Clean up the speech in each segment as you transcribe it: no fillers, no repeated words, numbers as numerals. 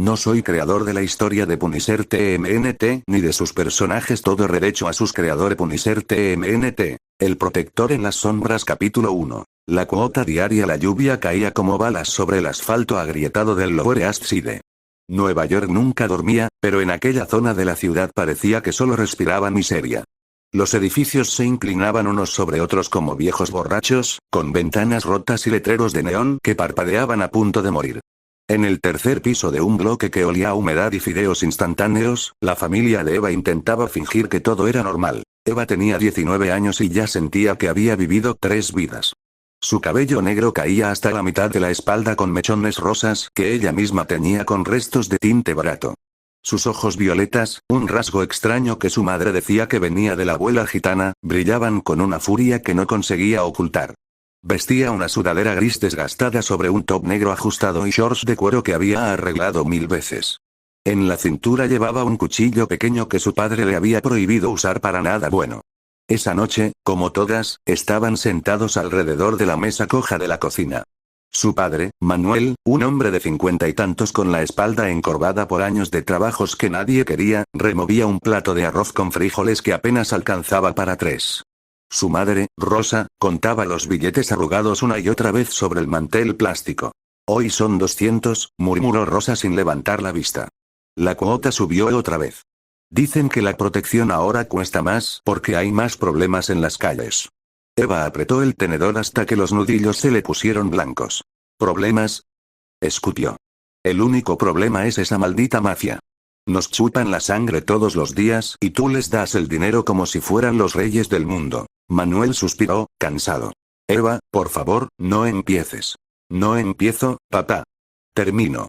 No soy creador de la historia de Punisher TMNT, ni de sus personajes. Todo derecho a sus creadores. Punisher TMNT. El protector en las sombras. Capítulo 1. La cuota diaria. La lluvia caía como balas sobre el asfalto agrietado del Lower East Side. Nueva York nunca dormía, pero en aquella zona de la ciudad parecía que solo respiraba miseria. Los edificios se inclinaban unos sobre otros como viejos borrachos, con ventanas rotas y letreros de neón que parpadeaban a punto de morir. En el tercer piso de un bloque que olía a humedad y fideos instantáneos, la familia de Eva intentaba fingir que todo era normal. Eva tenía 19 años y ya sentía que había vivido 3 vidas. Su cabello negro caía hasta la mitad de la espalda con mechones rosas que ella misma teñía con restos de tinte barato. Sus ojos violetas, un rasgo extraño que su madre decía que venía de la abuela gitana, brillaban con una furia que no conseguía ocultar. Vestía una sudadera gris desgastada sobre un top negro ajustado y shorts de cuero que había arreglado 1000 veces. En la cintura llevaba un cuchillo pequeño que su padre le había prohibido usar para nada bueno. Esa noche, como todas, estaban sentados alrededor de la mesa coja de la cocina. Su padre, Manuel, un hombre de 50 y tantos con la espalda encorvada por años de trabajos que nadie quería, removía un plato de arroz con frijoles que apenas alcanzaba para 3. Su madre, Rosa, contaba los billetes arrugados una y otra vez sobre el mantel plástico. Hoy son 200, murmuró Rosa sin levantar la vista. La cuota subió otra vez. Dicen que la protección ahora cuesta más porque hay más problemas en las calles. Eva apretó el tenedor hasta que los nudillos se le pusieron blancos. ¿Problemas? Escupió. El único problema es esa maldita mafia. Nos chupan la sangre todos los días y tú les das el dinero como si fueran los reyes del mundo. Manuel suspiró, cansado. Eva, por favor, no empieces. No empiezo, papá. Termino.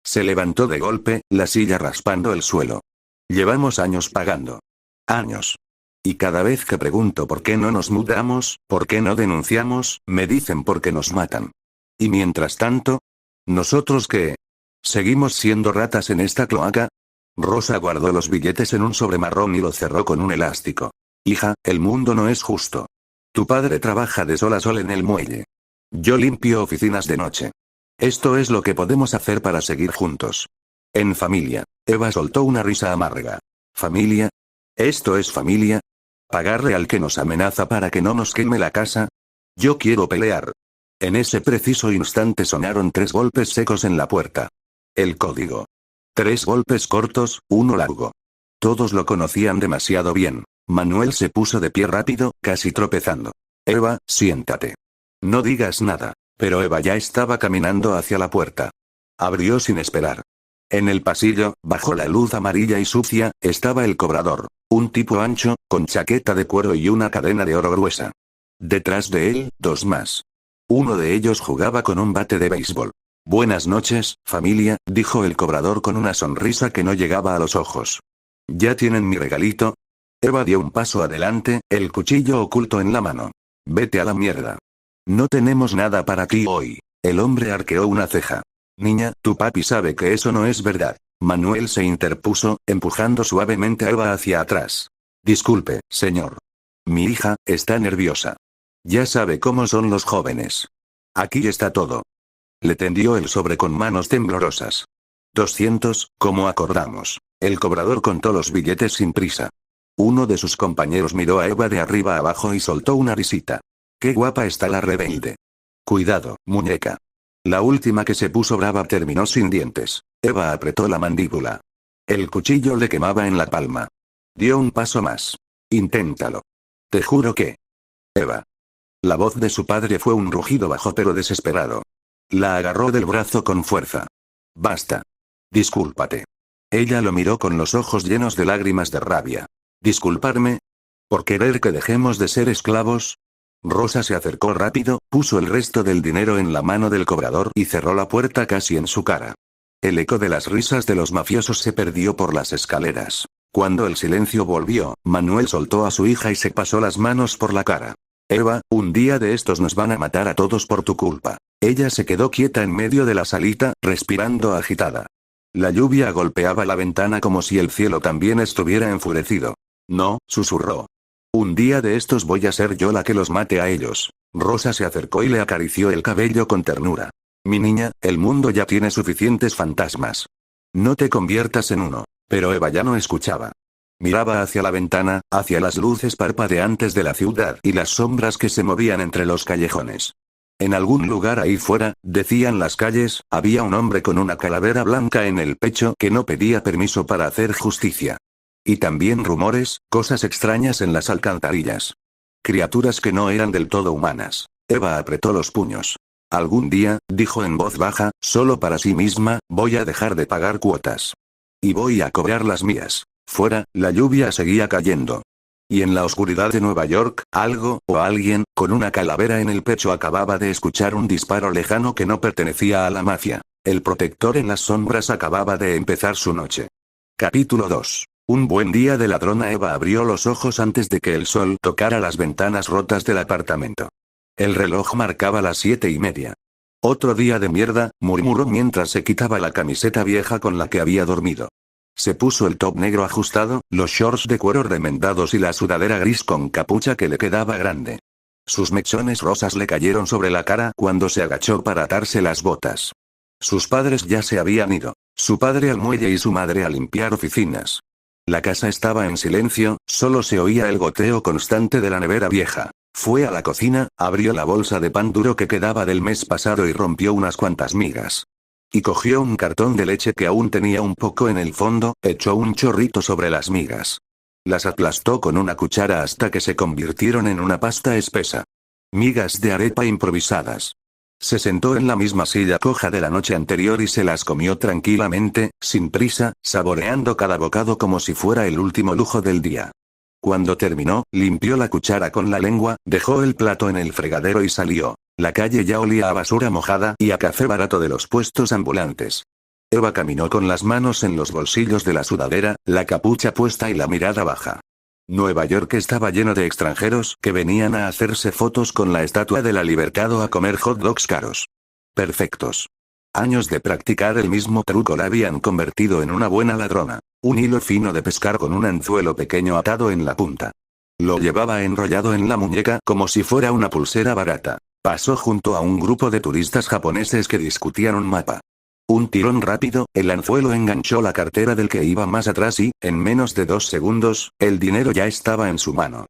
Se levantó de golpe, la silla raspando el suelo. Llevamos años pagando. Años. Y cada vez que pregunto por qué no nos mudamos, por qué no denunciamos, me dicen porque nos matan. Y mientras tanto, ¿nosotros qué? ¿Seguimos siendo ratas en esta cloaca? Rosa guardó los billetes en un sobre marrón y lo cerró con un elástico. Hija, el mundo no es justo. Tu padre trabaja de sol a sol en el muelle. Yo limpio oficinas de noche. Esto es lo que podemos hacer para seguir juntos. En familia. Eva soltó una risa amarga. ¿Familia? ¿Esto es familia? ¿Pagarle al que nos amenaza para que no nos queme la casa? Yo quiero pelear. En ese preciso instante sonaron 3 golpes secos en la puerta. El código. 3 golpes cortos, uno largo. Todos lo conocían demasiado bien. Manuel se puso de pie rápido, casi tropezando. Eva, siéntate. No digas nada. Pero Eva ya estaba caminando hacia la puerta. Abrió sin esperar. En el pasillo, bajo la luz amarilla y sucia, estaba el cobrador. Un tipo ancho, con chaqueta de cuero y una cadena de oro gruesa. Detrás de él, 2 más. Uno de ellos jugaba con un bate de béisbol. Buenas noches, familia, dijo el cobrador con una sonrisa que no llegaba a los ojos. ¿Ya tienen mi regalito? Eva dio un paso adelante, el cuchillo oculto en la mano. Vete a la mierda. No tenemos nada para ti hoy. El hombre arqueó una ceja. Niña, tu papi sabe que eso no es verdad. Manuel se interpuso, empujando suavemente a Eva hacia atrás. Disculpe, señor. Mi hija, está nerviosa. Ya sabe cómo son los jóvenes. Aquí está todo. Le tendió el sobre con manos temblorosas. 200, como acordamos. El cobrador contó los billetes sin prisa. Uno de sus compañeros miró a Eva de arriba abajo y soltó una risita. Qué guapa está la rebelde. Cuidado, muñeca. La última que se puso brava terminó sin dientes. Eva apretó la mandíbula. El cuchillo le quemaba en la palma. Dio un paso más. Inténtalo. Te juro que... Eva. La voz de su padre fue un rugido bajo pero desesperado. La agarró del brazo con fuerza. Basta. Discúlpate. Ella lo miró con los ojos llenos de lágrimas de rabia. ¿Disculparme? ¿Por querer que dejemos de ser esclavos? Rosa se acercó rápido, puso el resto del dinero en la mano del cobrador y cerró la puerta casi en su cara. El eco de las risas de los mafiosos se perdió por las escaleras. Cuando el silencio volvió, Manuel soltó a su hija y se pasó las manos por la cara. Eva, un día de estos nos van a matar a todos por tu culpa. Ella se quedó quieta en medio de la salita, respirando agitada. La lluvia golpeaba la ventana como si el cielo también estuviera enfurecido. No, susurró. Un día de estos voy a ser yo la que los mate a ellos. Rosa se acercó y le acarició el cabello con ternura. Mi niña, el mundo ya tiene suficientes fantasmas. No te conviertas en uno. Pero Eva ya no escuchaba. Miraba hacia la ventana, hacia las luces parpadeantes de la ciudad y las sombras que se movían entre los callejones. En algún lugar ahí fuera, decían las calles, había un hombre con una calavera blanca en el pecho que no pedía permiso para hacer justicia. Y también rumores, cosas extrañas en las alcantarillas. Criaturas que no eran del todo humanas. Eva apretó los puños. Algún día, dijo en voz baja, solo para sí misma, voy a dejar de pagar cuotas. Y voy a cobrar las mías. Fuera, la lluvia seguía cayendo. Y en la oscuridad de Nueva York, algo, o alguien, con una calavera en el pecho acababa de escuchar un disparo lejano que no pertenecía a la mafia. El protector en las sombras acababa de empezar su noche. Capítulo 2. Un buen día de ladrona. Eva abrió los ojos antes de que el sol tocara las ventanas rotas del apartamento. El reloj marcaba las 7:30. Otro día de mierda, murmuró mientras se quitaba la camiseta vieja con la que había dormido. Se puso el top negro ajustado, los shorts de cuero remendados y la sudadera gris con capucha que le quedaba grande. Sus mechones rosas le cayeron sobre la cara cuando se agachó para atarse las botas. Sus padres ya se habían ido. Su padre al muelle y su madre a limpiar oficinas. La casa estaba en silencio, solo se oía el goteo constante de la nevera vieja. Fue a la cocina, abrió la bolsa de pan duro que quedaba del mes pasado y rompió unas cuantas migas. Y cogió un cartón de leche que aún tenía un poco en el fondo, echó un chorrito sobre las migas. Las aplastó con una cuchara hasta que se convirtieron en una pasta espesa. Migas de arepa improvisadas. Se sentó en la misma silla coja de la noche anterior y se las comió tranquilamente, sin prisa, saboreando cada bocado como si fuera el último lujo del día. Cuando terminó, limpió la cuchara con la lengua, dejó el plato en el fregadero y salió. La calle ya olía a basura mojada y a café barato de los puestos ambulantes. Eva caminó con las manos en los bolsillos de la sudadera, la capucha puesta y la mirada baja. Nueva York estaba lleno de extranjeros que venían a hacerse fotos con la Estatua de la Libertad o a comer hot dogs caros. Perfectos. Años de practicar el mismo truco la habían convertido en una buena ladrona. Un hilo fino de pescar con un anzuelo pequeño atado en la punta. Lo llevaba enrollado en la muñeca como si fuera una pulsera barata. Pasó junto a un grupo de turistas japoneses que discutían un mapa. Un tirón rápido, el anzuelo enganchó la cartera del que iba más atrás y, en menos de 2 segundos, el dinero ya estaba en su mano.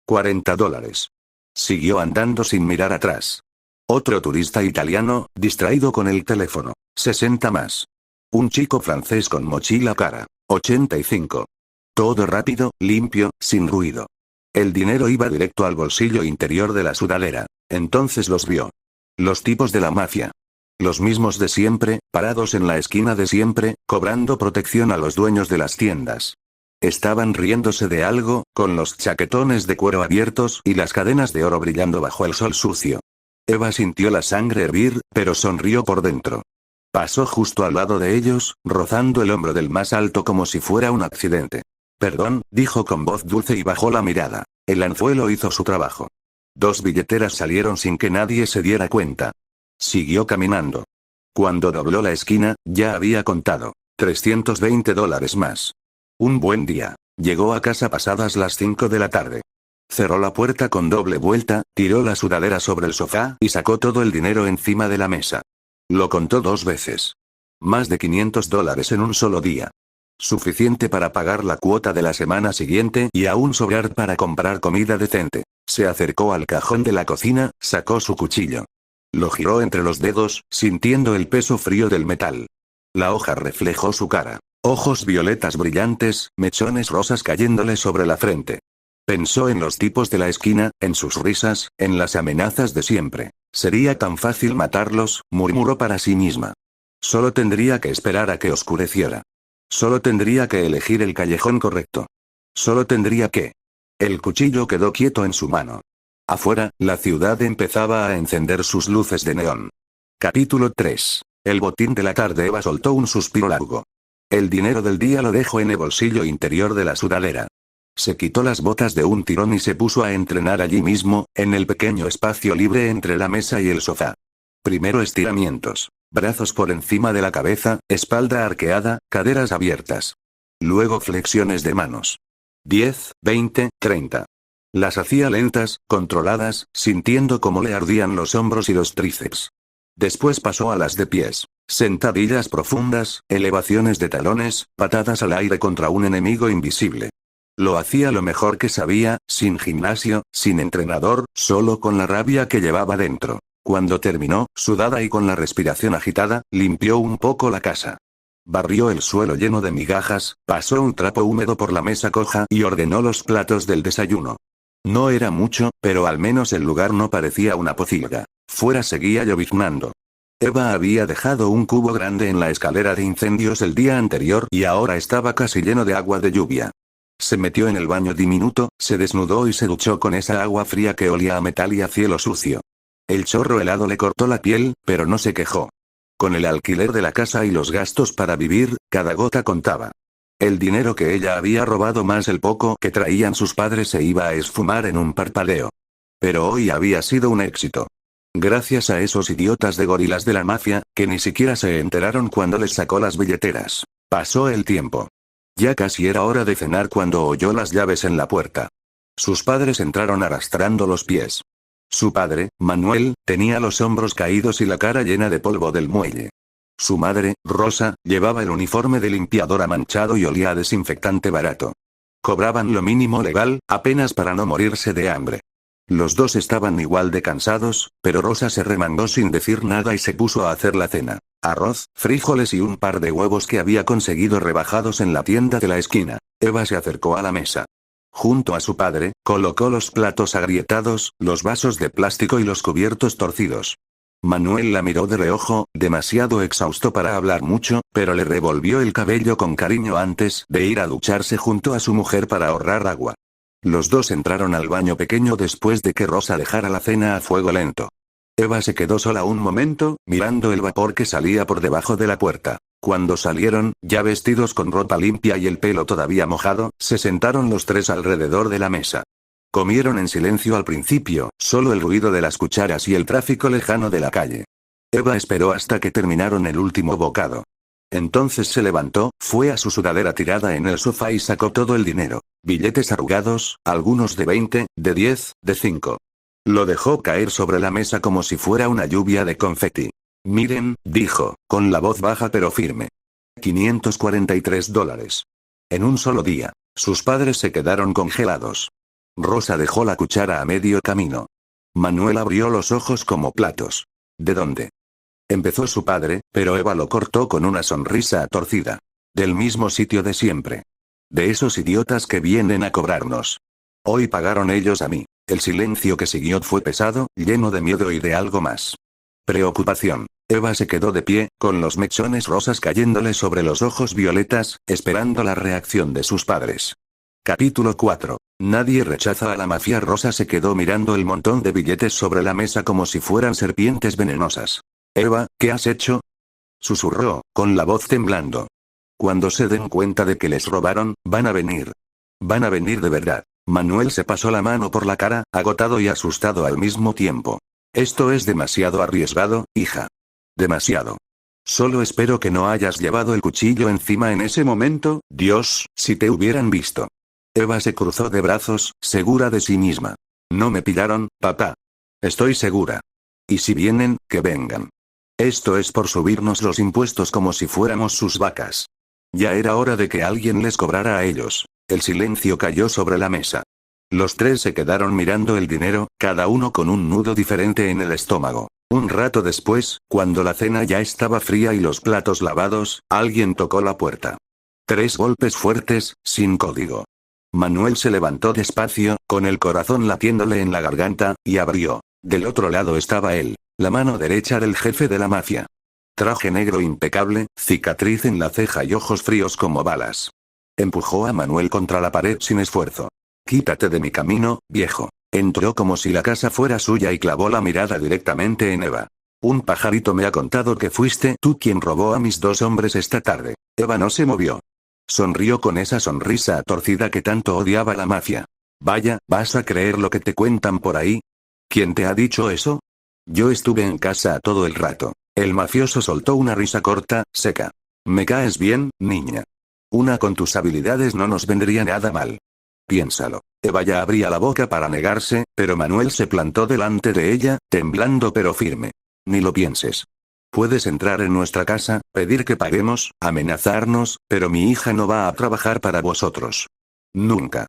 $40. Siguió andando sin mirar atrás. Otro turista italiano, distraído con el teléfono. 60 más. Un chico francés con mochila cara. 85. Todo rápido, limpio, sin ruido. El dinero iba directo al bolsillo interior de la sudadera. Entonces los vio. Los tipos de la mafia. Los mismos de siempre, parados en la esquina de siempre, cobrando protección a los dueños de las tiendas. Estaban riéndose de algo, con los chaquetones de cuero abiertos y las cadenas de oro brillando bajo el sol sucio. Eva sintió la sangre hervir, pero sonrió por dentro. Pasó justo al lado de ellos, rozando el hombro del más alto como si fuera un accidente. Perdón, dijo con voz dulce y bajó la mirada. El anzuelo hizo su trabajo. 2 billeteras salieron sin que nadie se diera cuenta. Siguió caminando. Cuando dobló la esquina, ya había contado. $320 más. Un buen día. Llegó a casa pasadas las 5 de la tarde. Cerró la puerta con doble vuelta, tiró la sudadera sobre el sofá y sacó todo el dinero encima de la mesa. Lo contó 2 veces. Más de $500 en un solo día. Suficiente para pagar la cuota de la semana siguiente y aún sobrar para comprar comida decente. Se acercó al cajón de la cocina, sacó su cuchillo. Lo giró entre los dedos, sintiendo el peso frío del metal. La hoja reflejó su cara. Ojos violetas brillantes, mechones rosas cayéndole sobre la frente. Pensó en los tipos de la esquina, en sus risas, en las amenazas de siempre. Sería tan fácil matarlos, murmuró para sí misma. Solo tendría que esperar a que oscureciera. Solo tendría que elegir el callejón correcto. Solo tendría que... El cuchillo quedó quieto en su mano. Afuera, la ciudad empezaba a encender sus luces de neón. Capítulo 3. El botín de la tarde. Eva soltó un suspiro largo. El dinero del día lo dejó en el bolsillo interior de la sudadera. Se quitó las botas de un tirón y se puso a entrenar allí mismo, en el pequeño espacio libre entre la mesa y el sofá. Primero estiramientos. Brazos por encima de la cabeza, espalda arqueada, caderas abiertas. Luego flexiones de manos. 10, 20, 30. Las hacía lentas, controladas, sintiendo cómo le ardían los hombros y los tríceps. Después pasó a las de pies. Sentadillas profundas, elevaciones de talones, patadas al aire contra un enemigo invisible. Lo hacía lo mejor que sabía, sin gimnasio, sin entrenador, solo con la rabia que llevaba dentro. Cuando terminó, sudada y con la respiración agitada, limpió un poco la casa. Barrió el suelo lleno de migajas, pasó un trapo húmedo por la mesa coja y ordenó los platos del desayuno. No era mucho, pero al menos el lugar no parecía una pocilga. Fuera seguía lloviznando. Eva había dejado un cubo grande en la escalera de incendios el día anterior y ahora estaba casi lleno de agua de lluvia. Se metió en el baño diminuto, se desnudó y se duchó con esa agua fría que olía a metal y a cielo sucio. El chorro helado le cortó la piel, pero no se quejó. Con el alquiler de la casa y los gastos para vivir, cada gota contaba. El dinero que ella había robado más el poco que traían sus padres se iba a esfumar en un parpadeo. Pero hoy había sido un éxito. Gracias a esos idiotas de gorilas de la mafia, que ni siquiera se enteraron cuando les sacó las billeteras. Pasó el tiempo. Ya casi era hora de cenar cuando oyó las llaves en la puerta. Sus padres entraron arrastrando los pies. Su padre, Manuel, tenía los hombros caídos y la cara llena de polvo del muelle. Su madre, Rosa, llevaba el uniforme de limpiadora manchado y olía a desinfectante barato. Cobraban lo mínimo legal, apenas para no morirse de hambre. Los dos estaban igual de cansados, pero Rosa se remangó sin decir nada y se puso a hacer la cena. Arroz, frijoles y un par de huevos que había conseguido rebajados en la tienda de la esquina. Eva se acercó a la mesa. Junto a su padre, colocó los platos agrietados, los vasos de plástico y los cubiertos torcidos. Manuel la miró de reojo, demasiado exhausto para hablar mucho, pero le revolvió el cabello con cariño antes de ir a ducharse junto a su mujer para ahorrar agua. Los dos entraron al baño pequeño después de que Rosa dejara la cena a fuego lento. Eva se quedó sola un momento, mirando el vapor que salía por debajo de la puerta. Cuando salieron, ya vestidos con ropa limpia y el pelo todavía mojado, se sentaron los tres alrededor de la mesa. Comieron en silencio al principio, solo el ruido de las cucharas y el tráfico lejano de la calle. Eva esperó hasta que terminaron el último bocado. Entonces se levantó, fue a su sudadera tirada en el sofá y sacó todo el dinero. Billetes arrugados, algunos de 20, de 10, de 5. Lo dejó caer sobre la mesa como si fuera una lluvia de confeti. Miren, dijo, con la voz baja pero firme. $543. En un solo día. Sus padres se quedaron congelados. Rosa dejó la cuchara a medio camino. Manuel abrió los ojos como platos. ¿De dónde? Empezó su padre, pero Eva lo cortó con una sonrisa torcida. Del mismo sitio de siempre. De esos idiotas que vienen a cobrarnos. Hoy pagaron ellos a mí. El silencio que siguió fue pesado, lleno de miedo y de algo más. Preocupación. Eva se quedó de pie, con los mechones rosas cayéndole sobre los ojos violetas, esperando la reacción de sus padres. Capítulo 4. Nadie rechaza a la mafia. Rosa se quedó mirando el montón de billetes sobre la mesa como si fueran serpientes venenosas. Eva, ¿qué has hecho? Susurró, con la voz temblando. Cuando se den cuenta de que les robaron, van a venir. Van a venir de verdad. Manuel se pasó la mano por la cara, agotado y asustado al mismo tiempo. Esto es demasiado arriesgado, hija. Demasiado. Solo espero que no hayas llevado el cuchillo encima en ese momento. Dios, si te hubieran visto. Eva se cruzó de brazos, segura de sí misma. No me pillaron, papá. Estoy segura. Y si vienen, que vengan. Esto es por subirnos los impuestos como si fuéramos sus vacas. Ya era hora de que alguien les cobrara a ellos. El silencio cayó sobre la mesa. Los tres se quedaron mirando el dinero, cada uno con un nudo diferente en el estómago. Un rato después, cuando la cena ya estaba fría y los platos lavados, alguien tocó la puerta. 3 golpes fuertes, sin código. Manuel se levantó despacio, con el corazón latiéndole en la garganta, y abrió. Del otro lado estaba él, la mano derecha del jefe de la mafia. Traje negro impecable, cicatriz en la ceja y ojos fríos como balas. Empujó a Manuel contra la pared sin esfuerzo. Quítate de mi camino, viejo. Entró como si la casa fuera suya y clavó la mirada directamente en Eva. Un pajarito me ha contado que fuiste tú quien robó a mis 2 hombres esta tarde. Eva no se movió. Sonrió con esa sonrisa torcida que tanto odiaba la mafia. Vaya, ¿vas a creer lo que te cuentan por ahí? ¿Quién te ha dicho eso? Yo estuve en casa todo el rato. El mafioso soltó una risa corta, seca. Me caes bien, niña. Una con tus habilidades no nos vendría nada mal. Piénsalo. Eva ya abría la boca para negarse, pero Manuel se plantó delante de ella, temblando pero firme. Ni lo pienses. Puedes entrar en nuestra casa, pedir que paguemos, amenazarnos, pero mi hija no va a trabajar para vosotros. Nunca.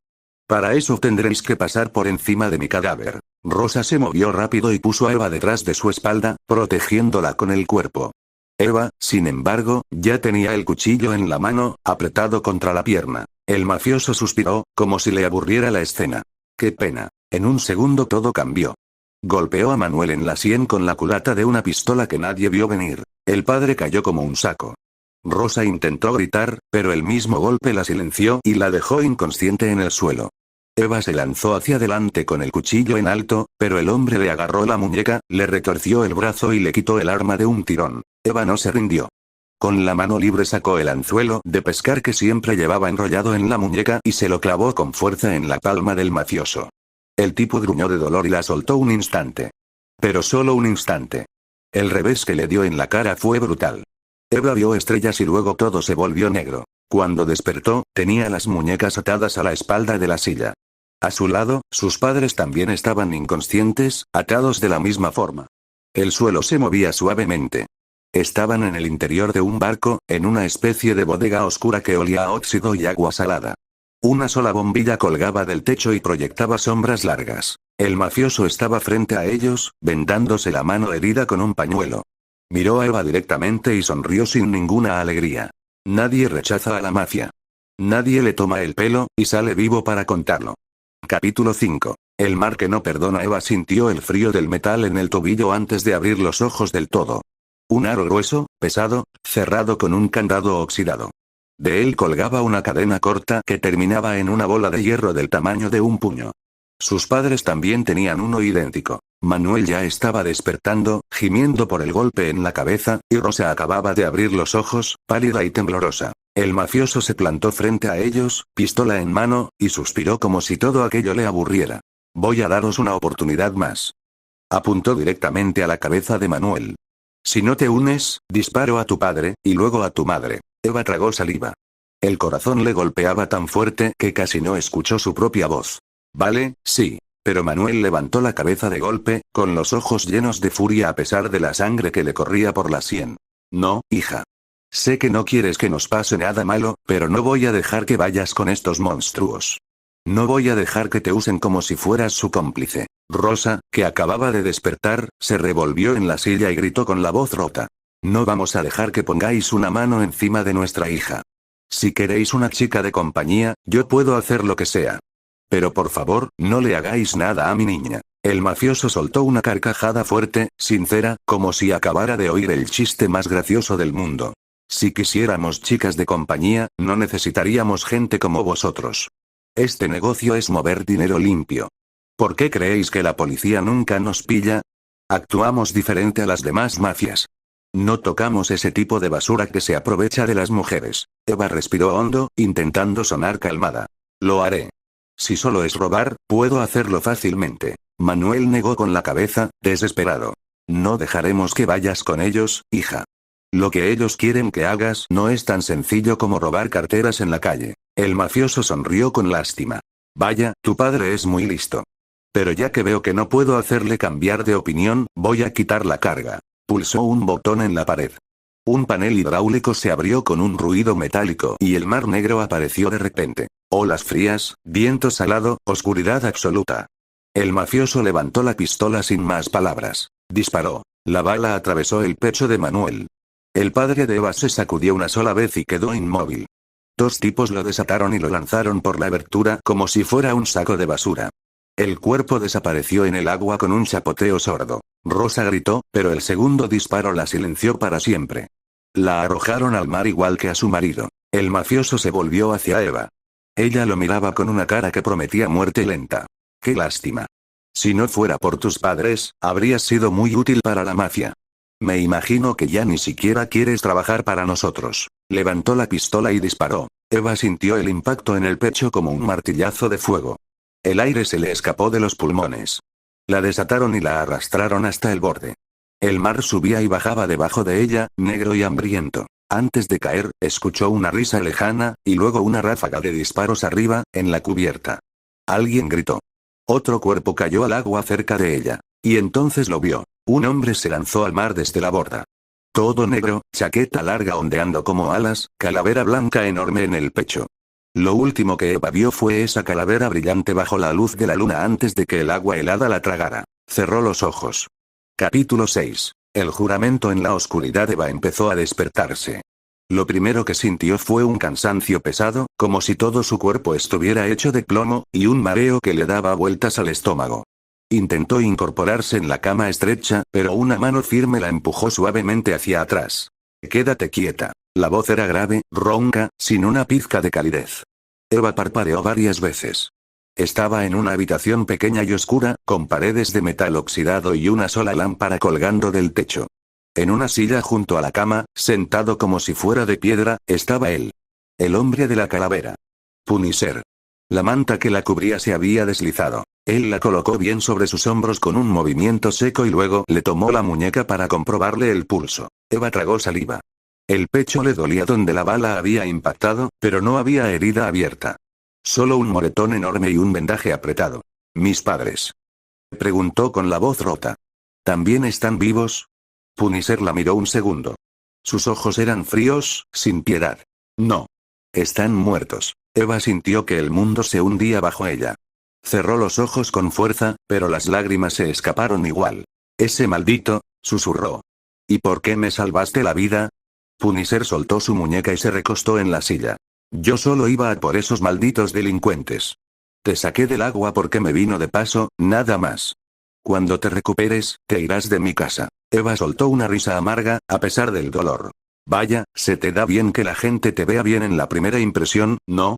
Para eso tendréis que pasar por encima de mi cadáver. Rosa se movió rápido y puso a Eva detrás de su espalda, protegiéndola con el cuerpo. Eva, sin embargo, ya tenía el cuchillo en la mano, apretado contra la pierna. El mafioso suspiró, como si le aburriera la escena. ¡Qué pena! En un segundo todo cambió. Golpeó a Manuel en la sien con la culata de una pistola que nadie vio venir. El padre cayó como un saco. Rosa intentó gritar, pero el mismo golpe la silenció y la dejó inconsciente en el suelo. Eva se lanzó hacia adelante con el cuchillo en alto, pero el hombre le agarró la muñeca, le retorció el brazo y le quitó el arma de un tirón. Eva no se rindió. Con la mano libre sacó el anzuelo de pescar que siempre llevaba enrollado en la muñeca y se lo clavó con fuerza en la palma del mafioso. El tipo gruñó de dolor y la soltó un instante. Pero solo un instante. El revés que le dio en la cara fue brutal. Eva vio estrellas y luego todo se volvió negro. Cuando despertó, tenía las muñecas atadas a la espalda de la silla. A su lado, sus padres también estaban inconscientes, atados de la misma forma. El suelo se movía suavemente. Estaban en el interior de un barco, en una especie de bodega oscura que olía a óxido y agua salada. Una sola bombilla colgaba del techo y proyectaba sombras largas. El mafioso estaba frente a ellos, vendándose la mano herida con un pañuelo. Miró a Eva directamente y sonrió sin ninguna alegría. Nadie rechaza a la mafia. Nadie le toma el pelo, y sale vivo para contarlo. Capítulo 5. El mar que no perdona. Eva sintió el frío del metal en el tobillo antes de abrir los ojos del todo. Un aro grueso, pesado, cerrado con un candado oxidado. De él colgaba una cadena corta que terminaba en una bola de hierro del tamaño de un puño. Sus padres también tenían uno idéntico. Manuel ya estaba despertando, gimiendo por el golpe en la cabeza, y Rosa acababa de abrir los ojos, pálida y temblorosa. El mafioso se plantó frente a ellos, pistola en mano, y suspiró como si todo aquello le aburriera. Voy a daros una oportunidad más. Apuntó directamente a la cabeza de Manuel. Si no te unes, disparo a tu padre, y luego a tu madre. Eva tragó saliva. El corazón le golpeaba tan fuerte que casi no escuchó su propia voz. Vale, sí. Pero Manuel levantó la cabeza de golpe, con los ojos llenos de furia a pesar de la sangre que le corría por la sien. No, hija. Sé que no quieres que nos pase nada malo, pero no voy a dejar que vayas con estos monstruos. No voy a dejar que te usen como si fueras su cómplice. Rosa, que acababa de despertar, se revolvió en la silla y gritó con la voz rota. No vamos a dejar que pongáis una mano encima de nuestra hija. Si queréis una chica de compañía, yo puedo hacer lo que sea. Pero por favor, no le hagáis nada a mi niña. El mafioso soltó una carcajada fuerte, sincera, como si acabara de oír el chiste más gracioso del mundo. Si quisiéramos chicas de compañía, no necesitaríamos gente como vosotros. Este negocio es mover dinero limpio. ¿Por qué creéis que la policía nunca nos pilla? Actuamos diferente a las demás mafias. No tocamos ese tipo de basura que se aprovecha de las mujeres. Eva respiró hondo, intentando sonar calmada. Lo haré. Si solo es robar, puedo hacerlo fácilmente. Manuel negó con la cabeza, desesperado. No dejaremos que vayas con ellos, hija. Lo que ellos quieren que hagas no es tan sencillo como robar carteras en la calle. El mafioso sonrió con lástima. Vaya, tu padre es muy listo. Pero ya que veo que no puedo hacerle cambiar de opinión, voy a quitar la carga. Pulsó un botón en la pared. Un panel hidráulico se abrió con un ruido metálico y el mar negro apareció de repente. Olas frías, viento salado, oscuridad absoluta. El mafioso levantó la pistola sin más palabras. Disparó. La bala atravesó el pecho de Manuel. El padre de Eva se sacudió una sola vez y quedó inmóvil. Dos tipos lo desataron y lo lanzaron por la abertura como si fuera un saco de basura. El cuerpo desapareció en el agua con un chapoteo sordo. Rosa gritó, pero el segundo disparo la silenció para siempre. La arrojaron al mar igual que a su marido. El mafioso se volvió hacia Eva. Ella lo miraba con una cara que prometía muerte lenta. ¡Qué lástima! Si no fuera por tus padres, habrías sido muy útil para la mafia. Me imagino que ya ni siquiera quieres trabajar para nosotros. Levantó la pistola y disparó. Eva sintió el impacto en el pecho como un martillazo de fuego. El aire se le escapó de los pulmones. La desataron y la arrastraron hasta el borde. El mar subía y bajaba debajo de ella, negro y hambriento. Antes de caer, escuchó una risa lejana, y luego una ráfaga de disparos arriba, en la cubierta. Alguien gritó. Otro cuerpo cayó al agua cerca de ella. Y entonces lo vio. Un hombre se lanzó al mar desde la borda. Todo negro, chaqueta larga ondeando como alas, calavera blanca enorme en el pecho. Lo último que Eva vio fue esa calavera brillante bajo la luz de la luna antes de que el agua helada la tragara. Cerró los ojos. Capítulo 6. El juramento en la oscuridad. Eva empezó a despertarse. Lo primero que sintió fue un cansancio pesado, como si todo su cuerpo estuviera hecho de plomo, y un mareo que le daba vueltas al estómago. Intentó incorporarse en la cama estrecha, pero una mano firme la empujó suavemente hacia atrás. Quédate quieta. La voz era grave, ronca, sin una pizca de calidez. Eva parpadeó varias veces. Estaba en una habitación pequeña y oscura, con paredes de metal oxidado y una sola lámpara colgando del techo. En una silla junto a la cama, sentado como si fuera de piedra, estaba él. El hombre de la calavera. Punisher. La manta que la cubría se había deslizado. Él la colocó bien sobre sus hombros con un movimiento seco y luego le tomó la muñeca para comprobarle el pulso. Eva tragó saliva. El pecho le dolía donde la bala había impactado, pero no había herida abierta. Solo un moretón enorme y un vendaje apretado. ¿Mis padres?, preguntó con la voz rota. ¿También están vivos? Punisher la miró un segundo. Sus ojos eran fríos, sin piedad. No. Están muertos. Eva sintió que el mundo se hundía bajo ella. Cerró los ojos con fuerza, pero las lágrimas se escaparon igual. Ese maldito, susurró. ¿Y por qué me salvaste la vida? Punisher soltó su muñeca y se recostó en la silla. Yo solo iba a por esos malditos delincuentes. Te saqué del agua porque me vino de paso, nada más. Cuando te recuperes, te irás de mi casa. Eva soltó una risa amarga, a pesar del dolor. Vaya, se te da bien que la gente te vea bien en la primera impresión, ¿no?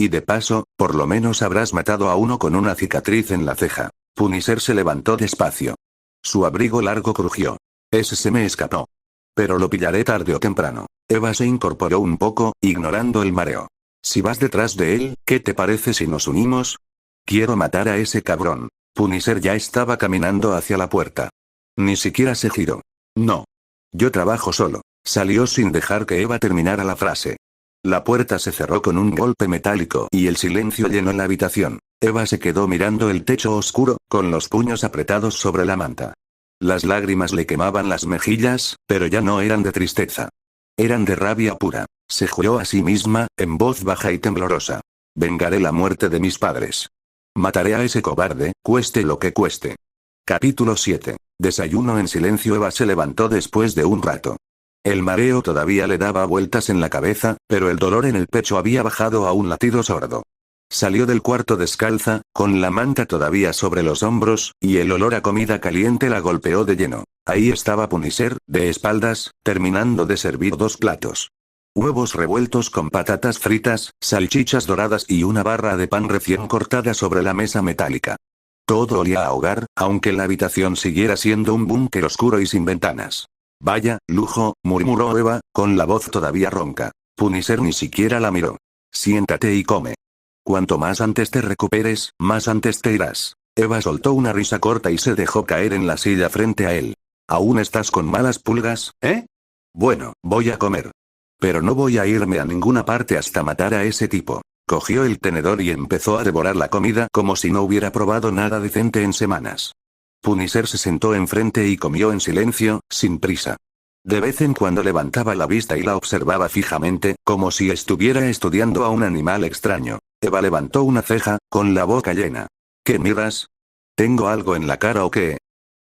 Y de paso, por lo menos habrás matado a uno con una cicatriz en la ceja. Punisher se levantó despacio. Su abrigo largo crujió. Ese se me escapó. Pero lo pillaré tarde o temprano. Eva se incorporó un poco, ignorando el mareo. Si vas detrás de él, ¿qué te parece si nos unimos? Quiero matar a ese cabrón. Punisher ya estaba caminando hacia la puerta. Ni siquiera se giró. No. Yo trabajo solo. Salió sin dejar que Eva terminara la frase. La puerta se cerró con un golpe metálico y el silencio llenó la habitación. Eva se quedó mirando el techo oscuro, con los puños apretados sobre la manta. Las lágrimas le quemaban las mejillas, pero ya no eran de tristeza. Eran de rabia pura. Se juró a sí misma, en voz baja y temblorosa. Vengaré la muerte de mis padres. Mataré a ese cobarde, cueste lo que cueste. Capítulo 7. Desayuno en silencio. Eva se levantó después de un rato. El mareo todavía le daba vueltas en la cabeza, pero el dolor en el pecho había bajado a un latido sordo. Salió del cuarto descalza, con la manta todavía sobre los hombros, y el olor a comida caliente la golpeó de lleno. Ahí estaba Punisher, de espaldas, terminando de servir 2 platos. Huevos revueltos con patatas fritas, salchichas doradas y una barra de pan recién cortada sobre la mesa metálica. Todo olía a hogar, aunque la habitación siguiera siendo un búnker oscuro y sin ventanas. Vaya, lujo, murmuró Eva, con la voz todavía ronca. Punisher ni siquiera la miró. Siéntate y come. Cuanto más antes te recuperes, más antes te irás. Eva soltó una risa corta y se dejó caer en la silla frente a él. ¿Aún estás con malas pulgas, eh? Bueno, voy a comer. Pero no voy a irme a ninguna parte hasta matar a ese tipo. Cogió el tenedor y empezó a devorar la comida como si no hubiera probado nada decente en semanas. Punisher se sentó enfrente y comió en silencio, sin prisa. De vez en cuando levantaba la vista y la observaba fijamente, como si estuviera estudiando a un animal extraño. Eva levantó una ceja, con la boca llena. ¿Qué miras? ¿Tengo algo en la cara o qué?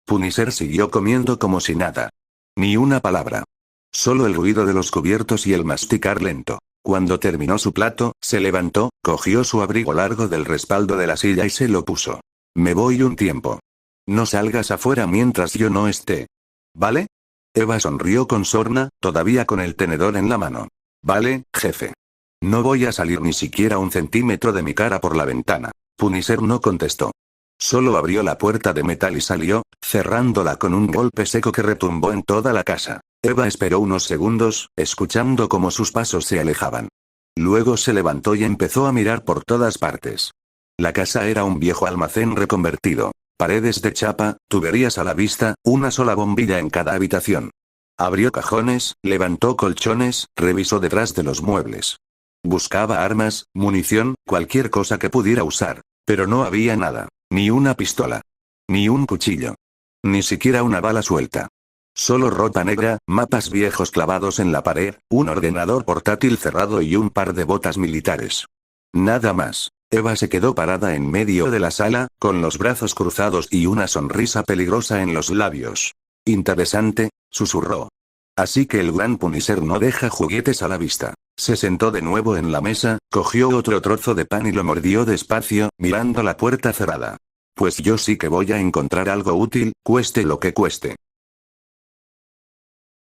Punisher siguió comiendo como si nada. Ni una palabra. Solo el ruido de los cubiertos y el masticar lento. Cuando terminó su plato, se levantó, cogió su abrigo largo del respaldo de la silla y se lo puso. Me voy un tiempo. No salgas afuera mientras yo no esté. ¿Vale? Eva sonrió con sorna, todavía con el tenedor en la mano. Vale, jefe. No voy a salir ni siquiera 1 centímetro de mi cara por la ventana. Punisher no contestó. Solo abrió la puerta de metal y salió, cerrándola con un golpe seco que retumbó en toda la casa. Eva esperó unos segundos, escuchando cómo sus pasos se alejaban. Luego se levantó y empezó a mirar por todas partes. La casa era un viejo almacén reconvertido. Paredes de chapa, tuberías a la vista, una sola bombilla en cada habitación. Abrió cajones, levantó colchones, revisó detrás de los muebles. Buscaba armas, munición, cualquier cosa que pudiera usar. Pero no había nada. Ni una pistola. Ni un cuchillo. Ni siquiera una bala suelta. Solo ropa negra, mapas viejos clavados en la pared, un ordenador portátil cerrado y un par de botas militares. Nada más. Eva se quedó parada en medio de la sala, con los brazos cruzados y una sonrisa peligrosa en los labios. Interesante, susurró. Así que el gran Punisher no deja juguetes a la vista. Se sentó de nuevo en la mesa, cogió otro trozo de pan y lo mordió despacio, mirando la puerta cerrada. Pues yo sí que voy a encontrar algo útil, cueste lo que cueste.